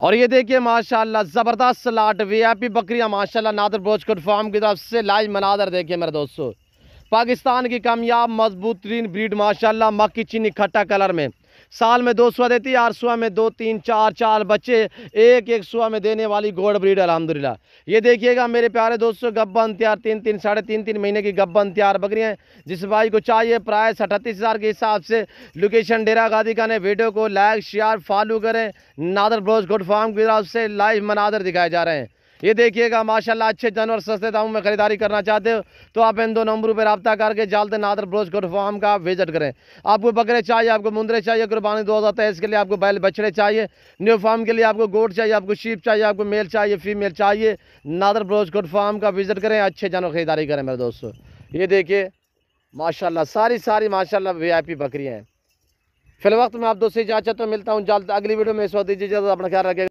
और ये देखिए माशाल्लाह ज़बरदस्त लाट वीआईपी बकरियां माशाल्लाह नादर ब्रोचकोट फार्म की तरफ से लाइव मनादर देखिए मेरे दोस्तों। पाकिस्तान की कामयाब मजबूत तरीन ब्रीड माशाल्लाह मक्की चीनी खट्टा कलर में साल में 2 सुआ देती है, 8 सुआ में 2 3 4 बच्चे एक एक सुआ में देने वाली गोल्ड ब्रीड अल्हम्दुलिल्लाह। ये देखिएगा मेरे प्यारे दोस्तों, गब्बन तैयार 3 साढ़े तीन महीने की गब्बन तैयार बकरियां हैं। जिस भाई को चाहिए प्राइस 38,000 के हिसाब से। लोकेशन डेरा गादी का ने। वीडियो को लाइक शेयर फॉलो करें। नादर ब्रोचकोट फार्म की तरफ से लाइव मनादर दिखाए जा रहे हैं। ये देखिएगा माशाल्लाह अच्छे जानवर सस्ते दामों में खरीदारी करना चाहते हो तो आप इन 2 नंबरों पर रब्ता करके जल्द नादर ब्रोचकोट फार्म का विजिट करें। आपको बकरे चाहिए, आपको मुंदरे चाहिए, कुर्बानी 2023 के लिए आपको बैल बछड़े चाहिए, न्यू फार्म के लिए आपको गोट चाहिए, आपको शीप चाहिए, आपको मेल चाहिए, फीमेल चाहिए, नादर ब्रोचकोट फार्म का विजिट करें। अच्छे जानवर खरीदारी करें मेरे दोस्तों। ये देखिए माशाल्लाह सारी माशाल्लाह वीआईपी बकरियाँ हैं। फिलवक्त मैं आप दोस्तों इजाज़त तो मिलता हूँ जल्द अगली वीडियो में। इस वक्त दीजिए अपना ख्याल रखें।